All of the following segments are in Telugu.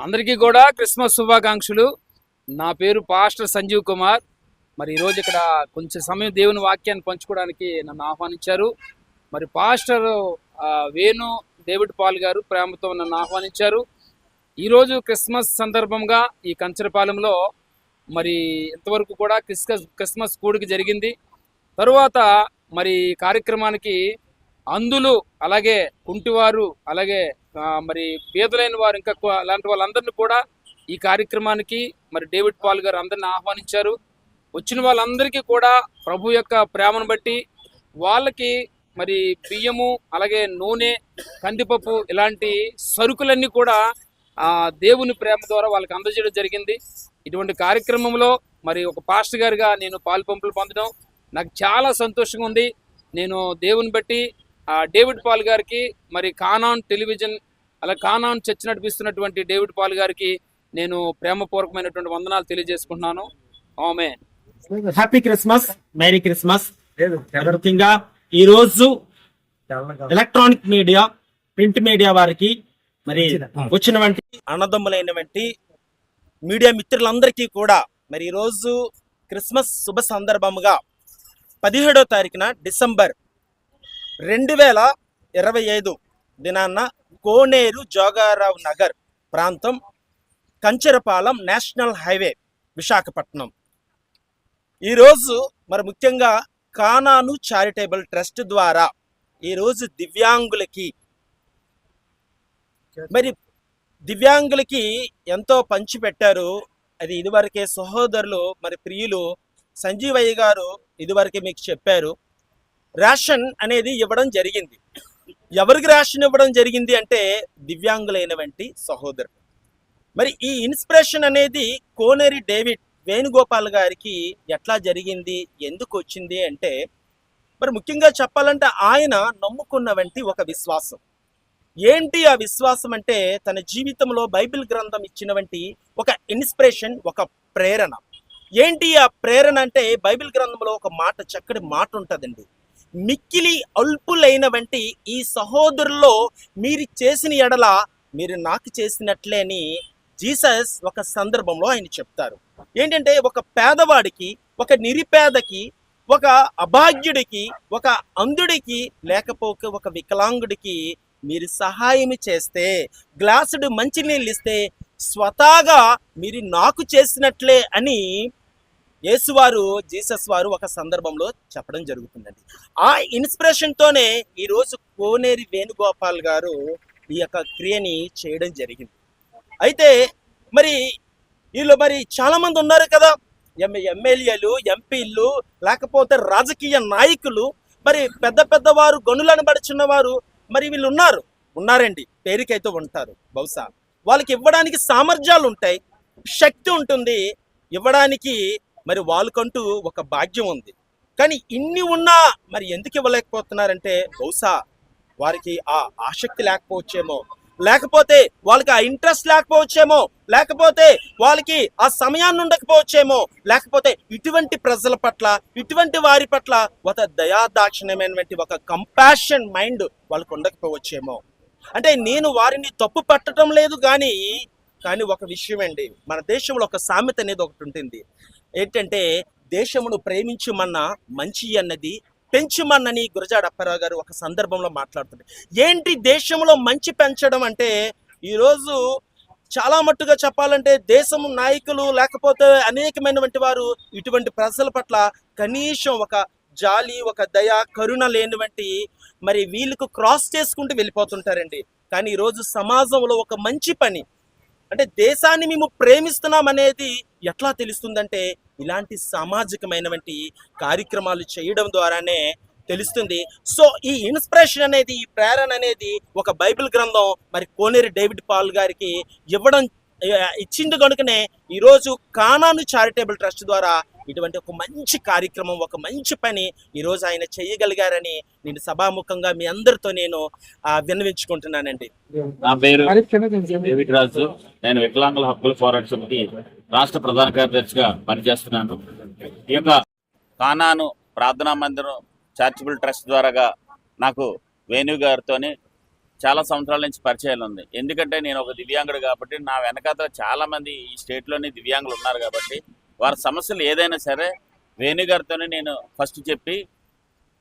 అందరికీ కూడా క్రిస్మస్ శుభాకాంక్షలు. నా పేరు పాస్టర్ సంజీవ్ కుమార్. మరి ఈరోజు ఇక్కడ కొంచెం సమయం దేవుని వాక్యాన్ని పంచుకోవడానికి నన్ను ఆహ్వానించారు. మరి పాస్టర్ వేణు డేవిడ్ పాల్ గారు ప్రేమతో నన్ను ఆహ్వానించారు. ఈరోజు క్రిస్మస్ సందర్భంగా ఈ కంచరపాలెంలో మరి ఇంతవరకు కూడా క్రిస్మస్ కూడిక జరిగింది. తరువాత మరి కార్యక్రమానికి అందులు, అలాగే కుంటివారు, అలాగే మరి పేదలైన వారు, ఇంకా అలాంటి వాళ్ళందరినీ కూడా ఈ కార్యక్రమానికి మరి డేవిడ్ పాల్ గారు అందరిని ఆహ్వానించారు. వచ్చిన వాళ్ళందరికీ కూడా ప్రభు యొక్క ప్రేమను బట్టి వాళ్ళకి మరి బియ్యము, అలాగే నూనె, కందిపప్పు ఇలాంటి సరుకులన్నీ కూడా దేవుని ప్రేమ ద్వారా వాళ్ళకి అందజేయడం జరిగింది. ఇటువంటి కార్యక్రమంలో మరి ఒక పాస్టర్ గారిగా నేను పాలు పంపులు పొందడం నాకు చాలా సంతోషంగా ఉంది. నేను దేవుని బట్టి డేవిడ్ పాల్ గారికి, మరి కానాన్ టెలివిజన్, అలా కానాన్ చర్చ్ నడిపిస్తున్నటువంటి డేవిడ్ పాల్ గారికి నేను ప్రేమపూర్వకమైనటువంటి వందనాలు తెలియజేసుకుంటున్నాను. Amen. Happy Christmas, merry Christmas. ముఖ్యంగా ఈరోజు ఎలక్ట్రానిక్ మీడియా, ప్రింట్ మీడియా వారికి, మరి వచ్చినటువంటి అన్నదమ్ములైనటువంటి మీడియా మిత్రులందరికీ కూడా మరి ఈరోజు క్రిస్మస్ శుభ సందర్భముగా 17వ తారీఖున డిసెంబర్ 2025 దినాన్న కోనేరు జోగారావు నగర్ ప్రాంతం, కంచరపాలెం నేషనల్ హైవే, విశాఖపట్నం. ఈరోజు మరి ముఖ్యంగా కానాను చారిటబుల్ ట్రస్ట్ ద్వారా ఈరోజు దివ్యాంగులకి ఎంతో పంచిపెట్టారు. అది ఇదివరకే సహోదరులు మరి ప్రియులు సంజీవయ్య గారు ఇదివరకే మీకు చెప్పారు. రేషన్ అనేది ఇవ్వడం జరిగింది. ఎవరికి రేషన్ ఇవ్వడం జరిగింది అంటే దివ్యాంగులైనటువంటి సహోదరులు. మరి ఈ ఇన్స్పిరేషన్ అనేది కోనేరి డేవిడ్ వేణుగోపాల్ గారికి ఎట్లా జరిగింది, ఎందుకు వచ్చింది అంటే మరి ముఖ్యంగా చెప్పాలంటే ఆయన నమ్ముకున్నవంటి ఒక విశ్వాసం. ఏంటి ఆ విశ్వాసం అంటే తన జీవితంలో బైబిల్ గ్రంథం ఇచ్చినవంటి ఒక ఇన్స్పిరేషన్, ఒక ప్రేరణ. ఏంటి ఆ ప్రేరణ అంటే బైబిల్ గ్రంథంలో ఒక మాట, చక్కటి మాట ఉంటుందండి. మిక్కిలి అల్పులైనవంటి ఈ సహోదరుల్లో మీరు చేసిన ఎడల మీరు నాకు చేసినట్లే అని జీసస్ ఒక సందర్భంలో ఆయన చెప్తారు. ఏంటంటే ఒక పేదవాడికి, ఒక నిరుపేదకి, ఒక అభాగ్యుడికి, ఒక అంధుడికి, లేకపోతే ఒక వికలాంగుడికి మీరు సహాయం చేస్తే, గ్లాసుడు మంచినీళ్ళు ఇస్తే స్వతహాగా మీరు నాకు చేసినట్లే అని యేసువారు, జీసస్ వారు ఒక సందర్భంలో చెప్పడం జరుగుతుందండి. ఆ ఇన్స్పిరేషన్తోనే ఈరోజు కోనేరి వేణుగోపాల్ గారు ఈ యొక్క క్రియని చేయడం జరిగింది. అయితే మరి వీళ్ళు మరి చాలామంది ఉన్నారు కదా, ఎమ్మెల్యేలు, ఎంపీలు, లేకపోతే రాజకీయ నాయకులు, మరి పెద్ద పెద్దవారు, గనులను పడుచున్న వారు మరి వీళ్ళు ఉన్నారండి, పేరుకైతే ఉంటారు. బహుశా వాళ్ళకి ఇవ్వడానికి సామర్థ్యాలు ఉంటాయి, శక్తి ఉంటుంది, ఇవ్వడానికి మరి వాళ్ళకంటూ ఒక భాగ్యం ఉంది. కానీ ఇన్ని ఉన్నా మరి ఎందుకు ఇవ్వలేకపోతున్నారంటే బహుశా వారికి ఆ ఆసక్తి లేకపోవచ్చేమో, లేకపోతే వాళ్ళకి ఆ ఇంట్రెస్ట్ లేకపోవచ్చేమో, లేకపోతే వాళ్ళకి ఆ సమయాన్ని ఉండకపోవచ్చేమో, లేకపోతే ఇటువంటి ప్రజల పట్ల, ఇటువంటి వారి పట్ల ఒక దయాదాక్షిణ్యమైనటువంటి ఒక కంపాషన్ మైండ్ వాళ్ళకు ఉండకపోవచ్చేమో. అంటే నేను వారిని తప్పు పట్టడం లేదు, కానీ ఒక విషయం అండి, మన దేశంలో ఒక సామెత అనేది ఒకటి ఉంటుంది. ఏంటంటే దేశమును ప్రేమించుమన్నా మంచి అన్నది పెంచుమన్నని గురజాడ అప్పారావు గారు ఒక సందర్భంలో మాట్లాడుతుంది. ఏంటి దేశంలో మంచి పెంచడం అంటే ఈరోజు చాలా మట్టుగా చెప్పాలంటే దేశం నాయకులు, లేకపోతే అనేకమైనటువంటి వారు ఇటువంటి ప్రజల పట్ల కనీసం ఒక జాలి, ఒక దయ, కరుణ లేనివంటి మరి వీళ్ళకు క్రాస్ చేసుకుంటూ వెళ్ళిపోతుంటారండి. కానీ ఈరోజు సమాజంలో ఒక మంచి పని అంటే దేశాన్ని మేము ప్రేమిస్తున్నాం అనేది ఎట్లా తెలుస్తుందంటే ఇలాంటి సామాజికమైనటువంటి కార్యక్రమాలు చేయడం ద్వారానే తెలుస్తుంది. సో ఈ ఇన్స్పిరేషన్ అనేది, ఈ ప్రేరణ అనేది ఒక బైబిల్ గ్రంథం మరి కోనేరి డేవిడ్ పాల్ గారికి ఇచ్చింది కనుకనే ఈరోజు కానాను చారిటబుల్ ట్రస్ట్ ద్వారా ఇటువంటి ఒక మంచి కార్యక్రమం, ఒక మంచి పని ఈరోజు ఆయన చేయగలిగారని నేను సభాముఖంగా మీ అందరితో నేను విన్నవించుకుంటున్నానండి. నా పేరు డేవిడ్ రాజు. నేను వికలాంగుల హక్కుల పోరాట సమితి రాష్ట్ర ప్రధాన కార్యదర్శిగా పనిచేస్తున్నాను. ఈ యొక్క కానాను ప్రార్థనా మందిరం చారిటబుల్ ట్రస్ట్ ద్వారాగా నాకు వేణు గారితోని చాలా సంవత్సరాల నుంచి పరిచయాలు ఉంది. ఎందుకంటే నేను ఒక దివ్యాంగుడు కాబట్టి నా వెనకాతల చాలా మంది ఈ స్టేట్లోని దివ్యాంగులు ఉన్నారు కాబట్టి వారి సమస్యలు ఏదైనా సరే వేణుగారితోనే నేను ఫస్ట్ చెప్పి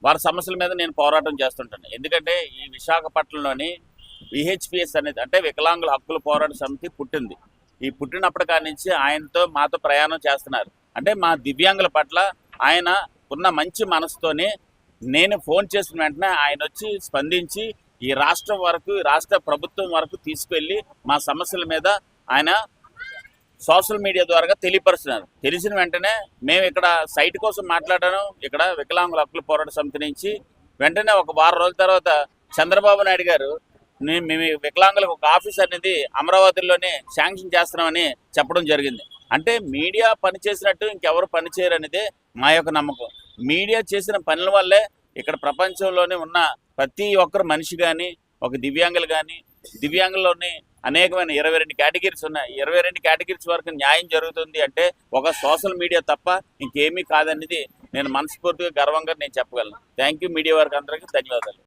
వారి సమస్యల మీద నేను పోరాటం చేస్తుంటాను. ఎందుకంటే ఈ విశాఖపట్నంలోని విహెచ్పిఎస్ అనేది అంటే వికలాంగుల హక్కుల పోరాట సమితి పుట్టింది. ఈ పుట్టినప్పటి కాడి నుంచి ఆయనతో మాతో ప్రయాణం చేస్తున్నారు. అంటే మా దివ్యాంగుల పట్ల ఆయన ఉన్న మంచి మనసుతోనే నేను ఫోన్ చేసిన వెంటనే ఆయన వచ్చి స్పందించి ఈ రాష్ట్రం వరకు రాష్ట్ర ప్రభుత్వం వరకు తీసుకెళ్ళి మా సమస్యల మీద ఆయన సోషల్ మీడియా ద్వారా తెలియపరుస్తున్నారు. తెలిసిన వెంటనే మేము ఇక్కడ సైట్ కోసం మాట్లాడాను. ఇక్కడ వికలాంగుల హక్కుల పోరాట సమితి నుంచి వెంటనే ఒక వారం రోజుల తర్వాత చంద్రబాబు నాయుడు గారు మేము వికలాంగులకు ఒక ఆఫీస్ అనేది అమరావతిలోనే శాంక్షన్ చేస్తున్నామని చెప్పడం జరిగింది. అంటే మీడియా పనిచేసినట్టు ఇంకెవరు పనిచేయరు అనేదే మా యొక్క నమ్మకం. మీడియా చేసిన పనుల వల్లే ఇక్కడ ప్రపంచంలోనే ఉన్న ప్రతి ఒక్కరు మనిషి కానీ ఒక దివ్యాంగులు కానీ దివ్యాంగుల్లోని అనేకమైన 22 కేటగిరీస్ ఉన్నాయి. 22 కేటగిరీస్ వరకు న్యాయం జరుగుతుంది అంటే ఒక సోషల్ మీడియా తప్ప ఇంకేమీ కాదనేది నేను మనస్ఫూర్తిగా గర్వంగా నేను చెప్పగలను. థ్యాంక్ యూ మీడియా వారికి అందరికీ ధన్యవాదాలు.